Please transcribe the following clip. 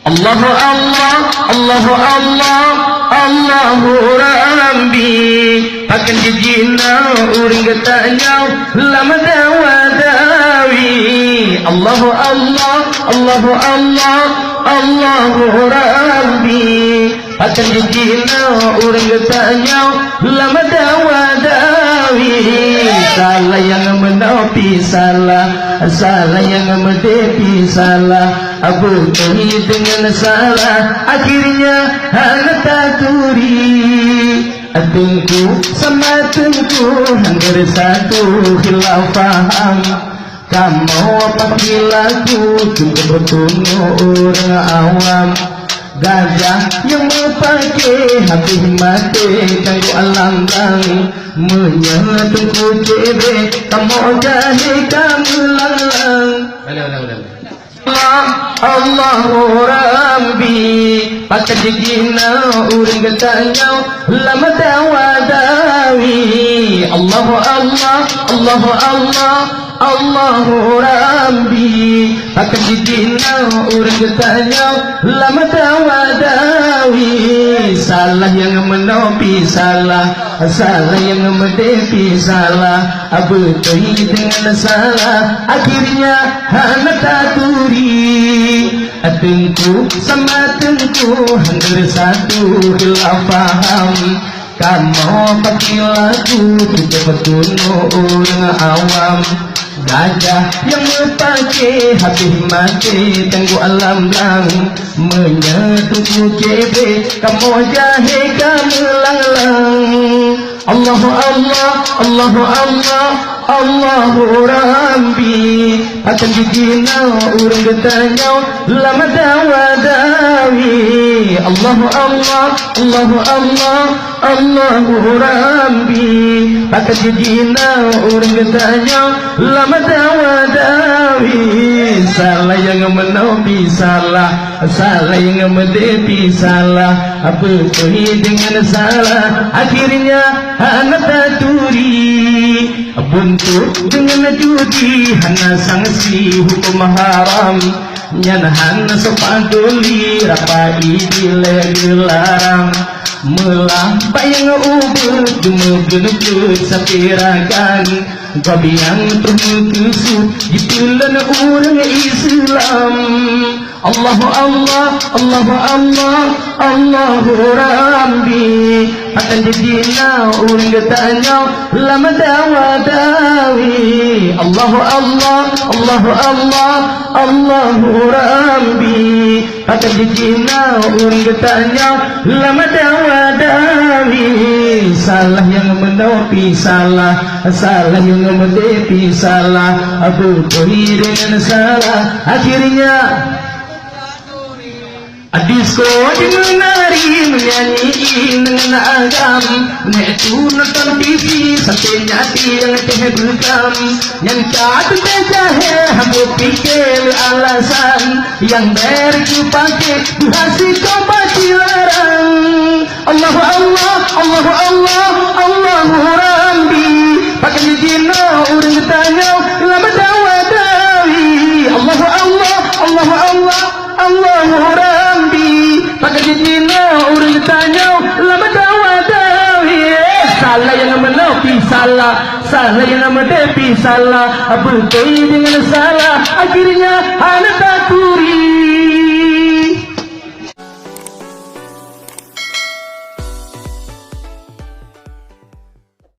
Allahu Allah, Allahu Allah, Allahu Rabbi. Akan jijina uring katanya lama dawadawi. Allahu Allah, Allahu Allah, Allahu Rabbi. Akan jijina uring katanya lama dawadawi. Salah yang menepi salah, salah yang menepi salah. Abu Tauhid dengan salah, akhirnya hanya taturi. Tengku sama tengku hampir satu khilaf faham. Kamu pakai lagu cukup bertemu orang awam. Gajah yang pakai hati mati kayu alam dan menyentuhku cebe. Kamu jadi kamu lalang. Allahu Rabbi. Pakai jigina uring katanya lama dawadawi. Allahu Allah, Allahu Allah, Allahu Rabbi. Pakai jigina uring katanya lama dawadawi. Salah yang menopi salah, salah yang menepi salah. Abu Tauhid dengan salah, akhirnya hanya taturi. Tengku sama tengku hampir satu khilaf faham. Kamu pakai lagu kita bertunu orang awam. Gajah yang pakai hati mati tengku alam lang menyentuhku cebe. Kamu jahe kamu lang. Allahu Allah, Allahu Allah, Allahu Rabbi. Akan jigina urang getanya lama dawadawi. Allahu Allah, Allahu Allah, Allahu Rabbi. Akan jigina urang getanya lama dawadawi. Salah yang menopi salah, salah yang menepi salah. Apa Tauhid dengan salah, akhirnya hanya taturi. Buntu dengan judi hana sanksi hukum haram. Nyanahan sepaduli rapai bila dilarang. Melah bayang ubud dumug-dumug sapirakan. Gabiang termukusu dipulan orang Islam. Allahu Allah, Allahu Allah, Allahu Rabbi. Akan jadinya orang katanya lama dawadawi. Allahu Allah, Allahu Allah, Allahu Rabbi. Akan jadinya orang katanya lama dawadawi. Salah yang menopi salah, salah yang menepi salah. Abu Tauhid dengan salah, akhirnya Disko dengan nari menyanyi dengan agam. Itu nonton TV sampai nyati yang teh berkam. Yang cat jahe hambu pikir alasan. Yang dari pakai hasil kompati larang. Allahu Allah, Allahu Allah, Allahu Rabbi. Pakai jino urang tanya lama dawadawi. Allahu Allah, Allahu Allah, Allahu Rabbi. Pakai jino urang tanya lama dawadawi. Salah yang menopi salah, salah yang menepi salah. Abu Tauhid dengan salah, akhirnya hanya taturi.